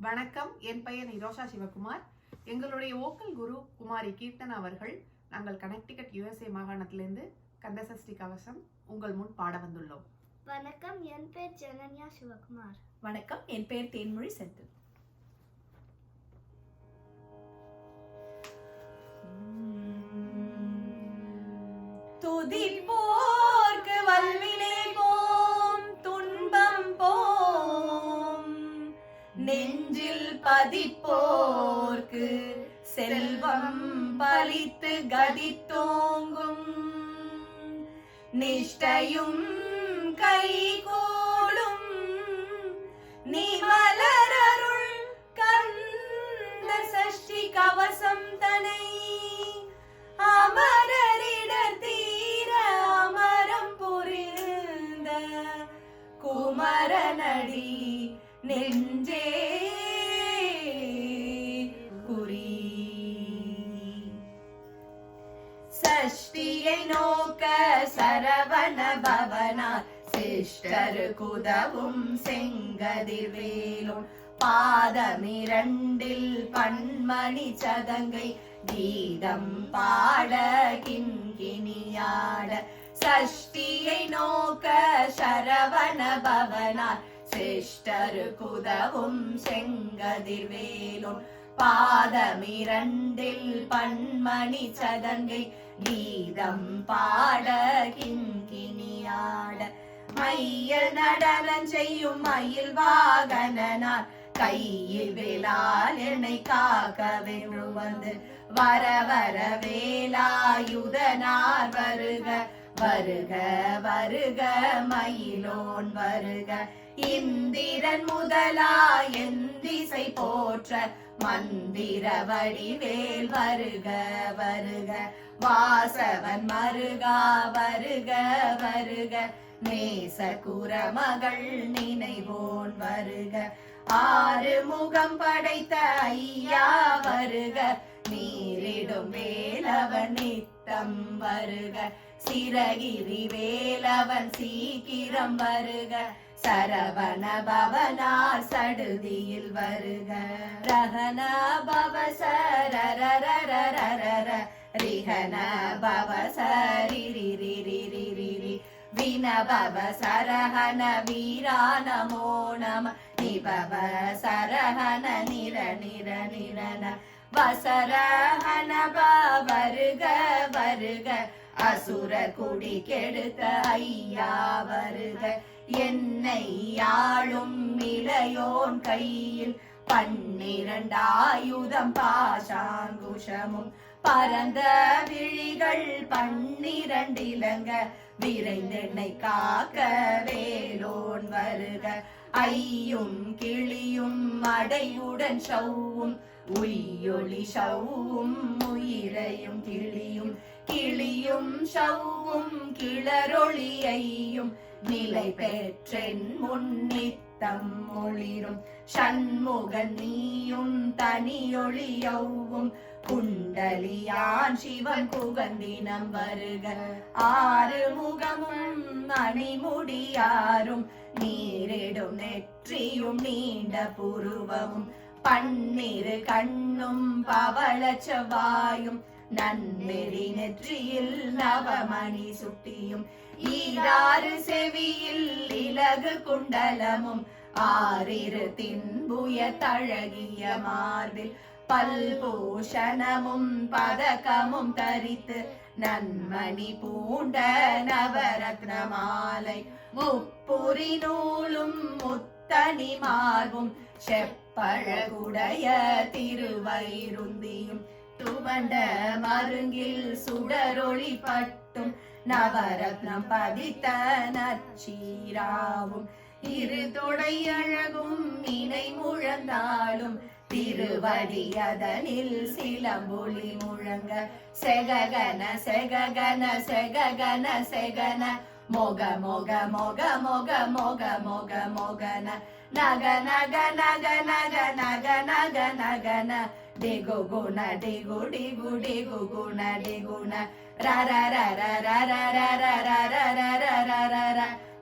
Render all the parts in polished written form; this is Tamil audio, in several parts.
வணக்கம். என் பெயர் நிரோஷா சிவகுமார். எங்களுடைய ஓக்கல் குரு குமாரி கீர்த்தனா அவர்கள் நாங்கள் கனெக்டிகட் USA மாகாணத்திலிருந்து கந்தசஷ்டி கவசம் உங்கள் முன் பாட வந்துள்ளோம். வணக்கம், என் பேர் ஜனன்யா சிவகுமார். வணக்கம், என் பேர் தேன்மொழி செந்தில். துதிப்போர்க்கு வல்வினை போம், துன்பம் போம், நெஞ்சில் பதிப்போர்க்கு செல்வம் பலித்து கதித்தோங்கும், நிஷ்டையும் கைகூடும் நிமலரருள் கந்த சஷ்டி கவசம் தனை அமரரிட தீர அமரம் புரிந்த குமரனடி நெஞ்சே குறி. சஷ்டியை நோக்க சரவண பவனார் சிஷ்டரு குதவும் செங்கதிர் வேலும், பாதமிரண்டில் பன்மணி சதங்கை கீதம் பாட கிண்கிணியாட. சஷ்டியை நோக்க சரவண பவனார் சிஷ்டரு குதவும் செங்கதிர் வேலும், பாதமிரண்டில் பன்மணி சதங்கை கீதம் பாட கிண்கிணியாட. மையல் நடனம் செய்யும் மயில் வாகனனார் கையில் வேலால் என்னை காக்க வென்று வந்து, வர வர வேலாயுதனார் வருக வருக வருக மயிலோன் வருக. இந்திரன் முதலா எந்திசை போற்ற மந்திர வடிவேல் வருக வருக. வாசவன் மருகா வருக வருக, நேச குரமகள் நினைவோன் வருக. ஆறு முகம் படைத்த ஐயா வருக, நீரிடும் வேலவன் நித்தம் வருக. சிரகிரி வேலவன் சீக்கிரம் வருக, சரவண பவனார் சடுதியில் வருக. ரஹன பவசரரரரரரர, ரிஹன பவசரிரிரிரிரிரிரி, வினபவ சரஹன வீரா நமோ நம, நிபவ சரஹன நிர நிர நிரன. வசரஹன வருக வருக, அசுர குடி கெடுத்த ஐயா வருக. என்னை ஆளும் இளையோன் கையில் 12 ஆயுதம் பாசாங்குஷமும், பரந்த விழிகள் 12 இலங்க விரைந்தெண்ணை காக்க வேலோன் வருக. ஐயும் கிளியும் அடையுடன் சவ்வும், உய்யொளி சவ்வும் உயிரையும் கிளியும், கிளியும் சவ்வும் கிளரொளியையும் நிலை பெற்றென் முன்னித்தம் ஒளிரும். சண்முகன் நீயும் தனியொளியவும், குண்டலியான் சிவன் புகந்தினம் வருக. ஆறு முகமும் அணிமுடியாரும், நீரிடும் நெற்றியும் நீண்ட புருவமும், 12 கண்ணும் பவள செவ்வாயும், நன்னெறி நெற்றியில் நவமணி சுட்டியும், 6 செவியில் இலகு குண்டலமும், 6 தின்புய தழகிய மார்பில் பல்பூஷணமும் பதக்கமும் தரித்து, நன்மணி பூண்ட நவரத்ன மாலை, முப்புரி நூலும் முத்தனி மார்பும், செப்பழகுடைய திருவைருந்தியும், துவண்ட மருங்கில் சுடரொளி பட்டும், நவரத்னம் பதித்த நச்சீராவும், 2 தொடை அழகும் இணை முழந்தாலும், திருவடியதனில் சிலம்பொலி முழங்க. செககன செககன செககன செகன, மொக மொக மொக மொக மொக மொக மொகன. நக நக நக நக நக நக நகன, டிகு குண டிகு டிகு டிகு குண டிகுண. ர ர ர ர ர ர ர ர ர ர ர ர ர ர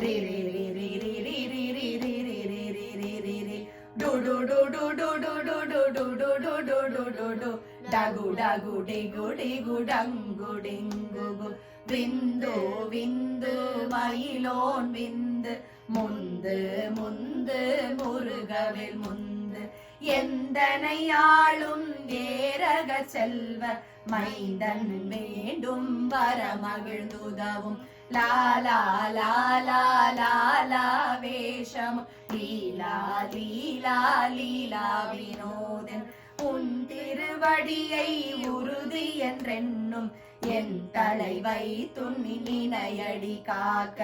ரி ரி ரி ரி ரி ரி ரி ரி ரி ரி ரி ரி ரி ரி டு டு டு டு டு டு டு டு டு டு டு டு டு டு டு டகு டகு டிகு டிகு டங்கு டிங்கு விந்து விந்து மயிலோன் விந்து முந்து முந்து முருகவேல் முந்து எந்தனையாளும் ஏரக செல்வ மைந்தன் வேண்டும் வர மகிழ்ந்துதவும் லாலா லாலா லாலா வேஷம் லீலா லீலா லீலா வினோதன் உன் திருவடியை உறுதி என்றென்னும் என் தலைவை துண்ணி நினையடி காக்க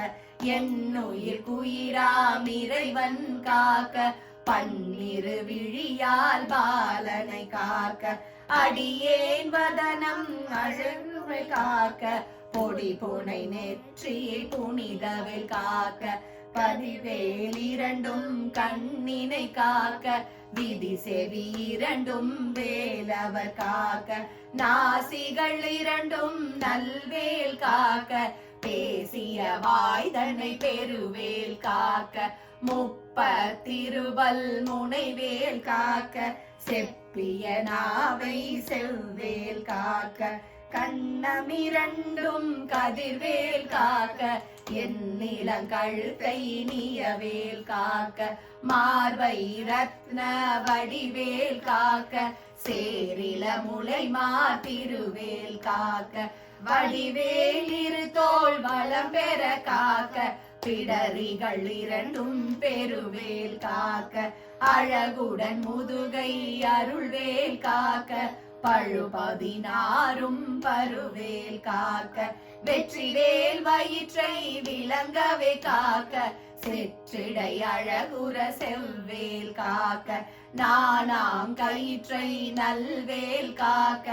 என்னுயிர் குயிராம் இறைவன் காக்க பன்னிரு விழியால் பாலனை காக்க அடியேன் வதனம் அழகு காக்க பொடி புனை நெற்றியை புனிதவில் காக்க பதிவேல் இரண்டும் கண்ணினை காக்க விதி செவி இரண்டும் வேலவர் காக்க நாசிகள் இரண்டும் நல்வேல் காக்க பேசிய வாய்தனை பெருவேல் காக்க முப்பத்திருவல் முனைவேல் காக்க செப்பிய நாவை செவ்வேல் காக்க கண்ணமிரண்டும் கதிர்வேல் காக்க என் நிலங்கழுத்தை நீயவேல் காக்க மார்பை ரத்ன வடிவேல் காக்க சேரில முளை திருவேல் காக்க வடிவேல் இரு தோள் வளம் பெற காக்க பிடரிகள் இரண்டும் பெருவேல் காக்க அழகுடன் முதுகை அருள்வேல் காக்க பழுபதினாரும் பருவேல் காக்க வெற்றிவேல் வயிற்றை விளங்கவே காக்க செற்றிடை அழகுற செவ்வேல் காக்க நானாம் கயிற்றை நல்வேல் காக்க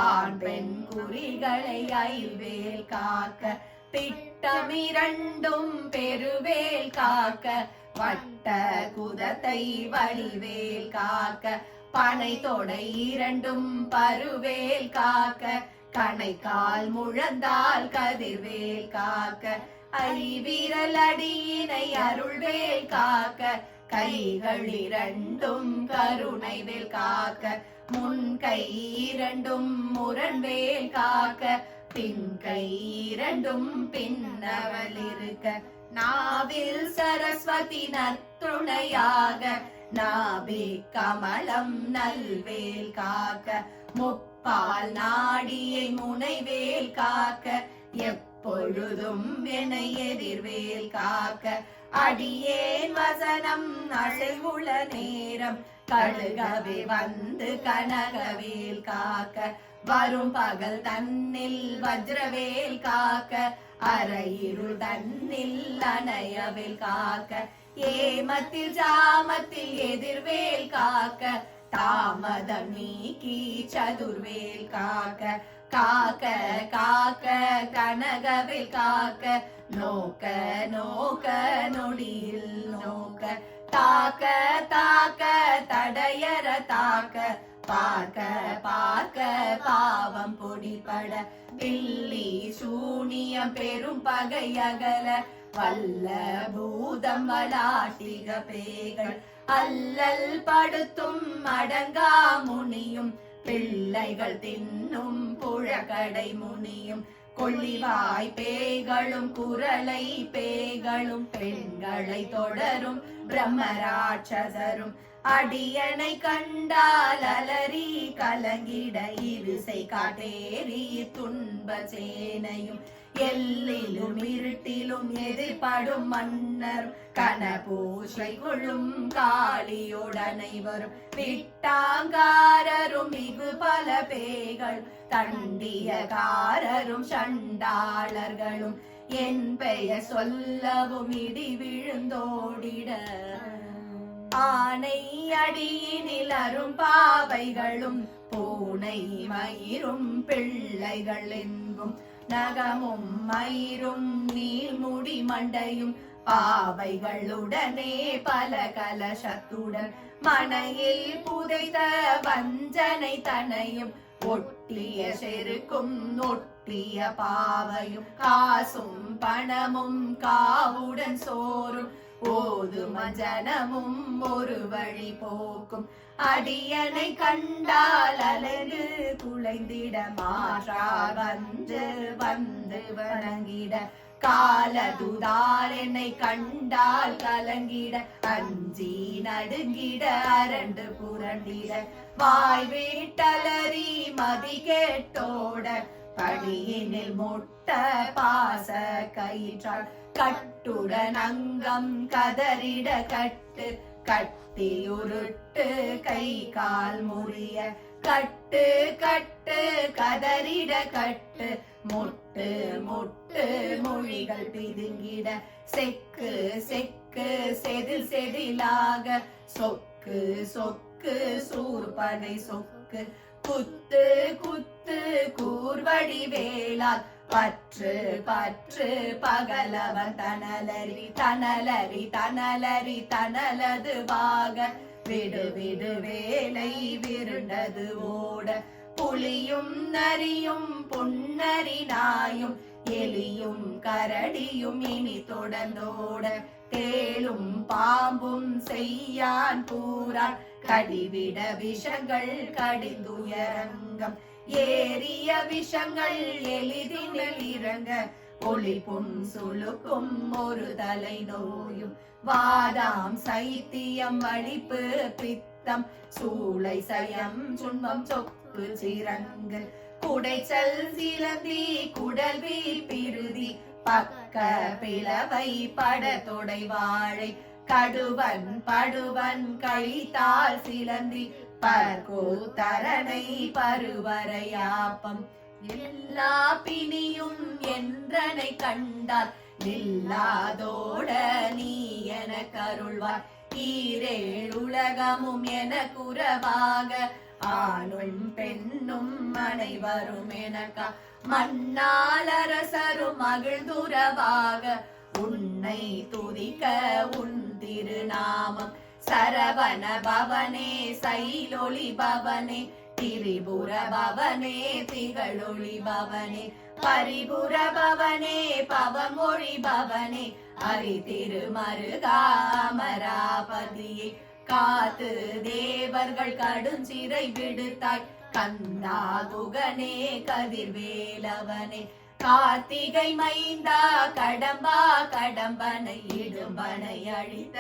ஆண் பெண் குறிகளை ஐவேல் காக்க பிட்டமிரண்டும் பெருவேல் காக்க வட்ட குதத்தை வடிவேல் காக்க பனை தொடை இரண்டும் பருவேல் காக்க கணை கால் முழந்தால் கதிர்வேல் காக்க ஐவிரல் அடியினை அருள்வேல் காக்க கைகள் இரண்டும் கருணை வேல் காக்க முன் கை இரண்டும் முரண்வேல் காக்க பின் கை இரண்டும் பின்னவல் இருக்க நாவில் சரஸ்வதி நத்துணையாக நாபி கமலம் நல்வேல் காக்க முப்பால் நாடியை முனைவேல் காக்க எப்பொழுதும் என்னை எதிர்வேல் காக்க அடியேன் வசனம் அசைவுள்ள நேரம் கழுகவே வந்து கனகவேல் காக்க வரும் பகல் தன்னில் வஜ்ரவேல் காக்க அரையிருள் தன்னில் அணையவேல் காக்க ஏமத்தில் ஜாமத்தில் எதிர்வேல் காக்க தாமதம் நீக்கி சதுர்வேல் காக்க காக்க காக்க கனகவேல் காக்க நோக்க நோக்க நொடியில் நோக்க தாக்க தாக்க தடையற தாக்க பார்க்க பார்க்க பாவம் பொடிபட பில்லி சூனியம் பெரும் பகை அகல வல்ல பூதம் வளாட்டிக பேய்கள் அல்லல் படுத்தும் அடங்கா முனியும் பிள்ளைகள் தின்னும் புழக்கடை முனியும் கொள்ளிவாய் பேய்களும் குரலை பேய்களும் பெண்களை தொடரும் பிரம்மராட்சசரும் அடியனை கண்டால் அலறி கலங்கிட இருசை காட்டேறி துன்ப சேனையும் எல்லிலும் இருட்டிலும் எதிர்படும் மன்னர் கனபூஷை கொள்ளும் காளியோடனைவரும் விட்டாங்காரரும் மிகு பல பேய்கள் தண்டியகாரரும் சண்டாளர்களும் என் பெயர் சொல்லவும் இடி விழுந்தோடிட ஆனை அடியினில் அரும் பாவைகளும் பூனை மயிரும் பிள்ளைகள் எங்கும் நகமும் மயிரும் நீள்முடி மண்டையும் பாவைகளுடனே பல கலசத்துடன் மனையில் புதைத்த வஞ்சனை தனையும் ஒட்டிய செருக்கும் ஒட்டிய பாவையும் காசும் பணமும் காவுடன் சோறும் ஓதும் அஞ்சனமும் ஒரு வழி போக்கும் அடியனை கண்டால் அலகு குலைந்திட மாற்றார் வந்து வந்து வணங்கிட காலதுதார் என்னை கண்டால் கலங்கிட அஞ்சி நடுங்கிட அரண்டு புரண்டிட வாய் வீட்டலறி மதி கேட்டோட படியினில் முட்ட பாச கயிற்றால் கட்டுடன் அங்கம் கதறிட கட்டு கட்டியுருட்டு கை கால் முறிய கட்டு கட்டு கதறிட கட்டு முட்டு முட்டு மொழிகள் பிதுங்கிட செக்கு செக்கு செதில் செதிலாக சொக்கு சொக்கு சூர்பனை சொக்கு குத்து குத்து கூர்வடி வேளால் பற்று பற்று பகலவன் தனலரி தனலரி தனலரி தனலது வாக விடு விடு வேலை விருண்டது ஓட புலியும் நரியும் புன்னரி நாயும் எலியும் கரடியும் இனி தொடர்ந்தோட தேளும் பாம்பும் செய்யான் பூரான் கடிவிட விஷங்கள் கடிந்துயரங்கம் ஏறிய விஷங்கள் எளிதினில் இறங்க ஒளிப்பும் சுழுக்கும் ஒரு தலை நோயும் வாதாம் சைத்தியம் வலிப்பு பித்தம் சூளை சயம் சுண்பம் சொப்பு சிறங்கு குடைச்சல் சிலந்தி குடல்வி பிருதி பக்க பிளவை படத்தொடை வாழை கடுவன் படுவன் கழித்தால் சிலந்தி பர்கோ தரணை பருவரையாப்பம் எல்லா பிணியும் என்றனை கண்டால் இல்லாதோட நீ என கருள்வாய் ஈரேழுலகமும் என குறவாக ஆணும் பெண்ணும் அனைவரும் எனக்கா மண்ணால் அரசரும் மகிழ்ந்துறவாக உன்னை துதிக்க உன் திருநாமம் சரவண பவனே சைலொளி பவனே திரிபுர பவனே திகழொளி பவனே பரிபுர பவனே பவமொழி பவனே அரி திருமருகாமராபதியே காத்து தேவர்கள் கடுஞ்சிறை விடுத்தாய் கந்தா குகனே கதிர்வேலவனே கார்த்திகை மைந்தா கடம்பா கடம்பனை இடும்பனை அழித்த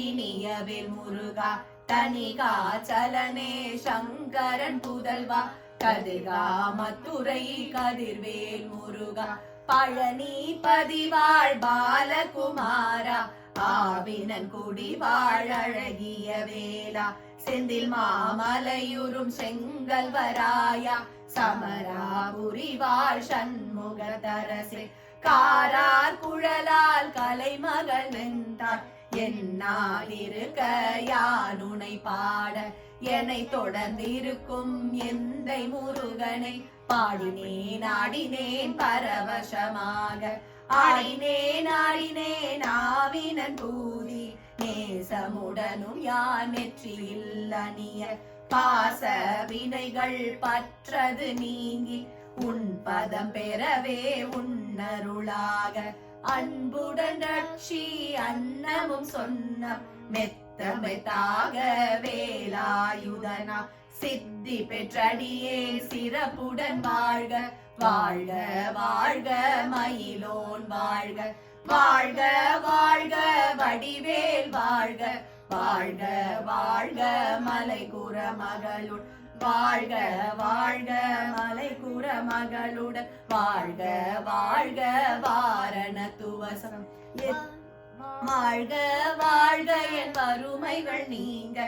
இனியவேல் முருகா தனிகா சலனே சங்கரன் புதல்வா கதிர்காமத்துறை கதிர்வேல் முருகா பழனி பதிவாழ் பாலகுமாரா ஆவினன் குடி வாழழகிய வேலா செந்தில் மாமலையுறும் செங்கல்வராயா சமராபுரி வாழ் சண்முக தரசே காரார் குழலால் கலைமகள் வென்றார் என்னால் இருக்க யானுனை பாட என்னை தொடர்ந்திருக்கும் எந்தை முருகனை பாடினேன் ஆடினேன் பரவசமாக ஆடினேன் ஆடினேன் ஆவினன் பூதி நேசமுடனும் யான் நெற்றியில் அணிய பாச வினைகள் பற்றது நீங்கி உன் பதம் பெறவே உன்னருளாக அன்புடன் ரட்சி அன்னமும் சொன்ன மெத்த மெத்தாக வேலாயுதனா சித்தி பெற்றடியே சிறப்புடன் வாழ்க வாழ்க வாழ்க மயிலோன் வாழ்க வாழ்க வாழ்க வடிவேல் வாழ்க வாழ்க வாழ்க மலை குற மகளுடன் வாழ்க வாழ்க மலை குற மகளுடன் வாழ்க வாழ்க வாரண துவசம் வாழ்க வாழ்க என் வறுமைகள் நீங்க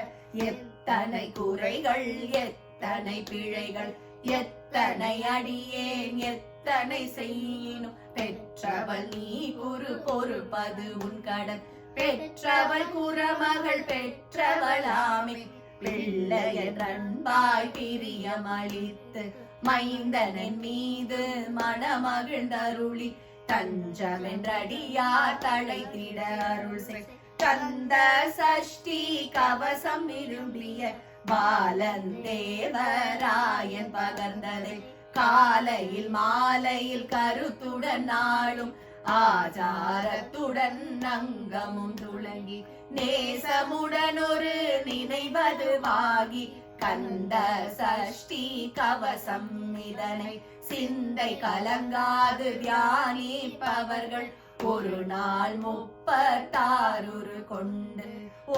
எத்தனை குறைகள் எத்தனை பிழைகள் எத்தனை அடியேன் எத்தனை செய்யினும் பெற்றவள் நீ குரு பொறுப்பது உன் கடன் பெற்றவள் குறமகள் பெற்றவளாமே பிள்ளையன் அன்பாய் பிரியமளித்து மைந்தனின் மீது மனமகிழ்ந்தருளி தஞ்சமென்றடியார் தழைத்திட அருள் செய் கந்த சஷ்டி கவசம் விரும்பிய பாலன் தேவராயன் பகர்ந்ததை காலையில் மாலையில் கருத்துடன் நாளும் ஆச்சாரத்துடன் அங்கமும் துளங்கி நேசமுடன் ஒரு நினைவதுவாகி கந்த சஷ்டி கவசம் இதனை சிந்தை கலங்காது தியானிப்பவர்கள் ஒரு நாள் 36 கொண்டு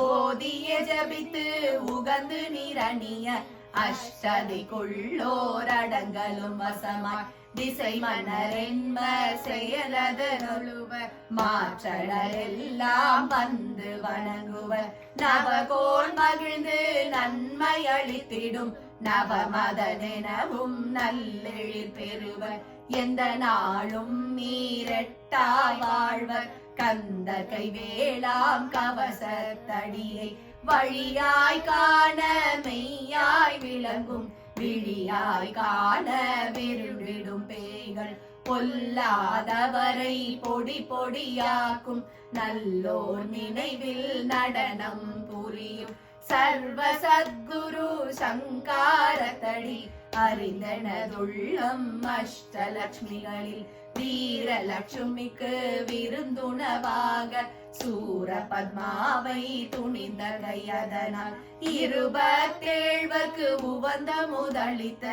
ஓதிய ஜபித்து உகந்து நிரணிய அஷ்டதிக்குள்ளோரடங்கலும் வசமாய் திசை மன்னரென்ம செயலதருளுவ மாற்றலரெல்லாம் வந்து வணங்குவர் நவகோள் மகிழ்ந்து நன்மை அளித்திடும் நவமதனெனவும் நல்லெழில் பெறுவர் எந்த நாளும் நீரெட்டாய் வாழ்வர் கந்த கைவேளாம் கவசத்தடியை வழியாய் காண மெய்யாய் விளங்கும் விழியாய் காண விரும்பிடும் பேய்கள் பொல்லாதவரை பொடி பொடியாக்கும் நல்லோர் நினைவில் நடனம் புரியும் சர்வ சத்குரு சங்காரத்தடி அறிந்தனதுள்ளம் அஷ்டலட்சுமிகளில் வீரலட்சுமிக்கு விருந்துணவாக சூர பத்மாவை துணிந்த கையதனால் 27 உவந்த முதலித்த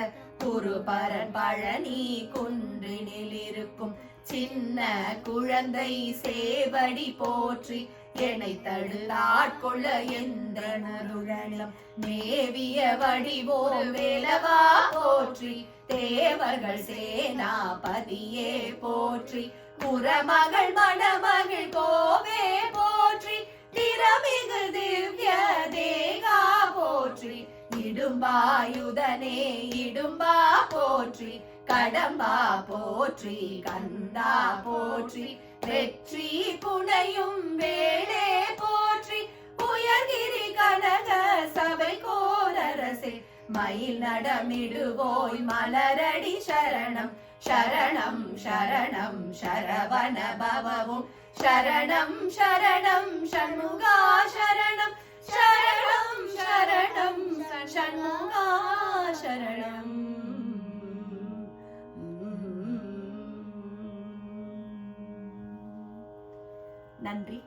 குருபரன் பழனி குன்றினில் இருக்கும் சின்ன குழந்தை சேவடி போற்றி என்னை தடுத்தாட்கொள்ள எந்த நருழலம் மேவிய வடிவோம் வேலவா போற்றி தேவர்கள் சேனாபதியே போற்றி புறமகள் மணமகள் கோவே போற்றி திறமிகு திவ்ய தேகா போற்றி இடும்பாயுதனே இடும்பா போற்றி கடம்பா போற்றி கந்தா போற்றி வெற்றி புனையும் வேளே போற்றி உயர்கிரி கனக சபை கோரரசே மயில் நடமிடுவோய் மலரடி சரணம் சரணம் சரணம் சரவண பவவும் சரணம் சரணம் சண்முகா சரணம் சரணம் சரணம் சண்முகா சரணம். நன்றி.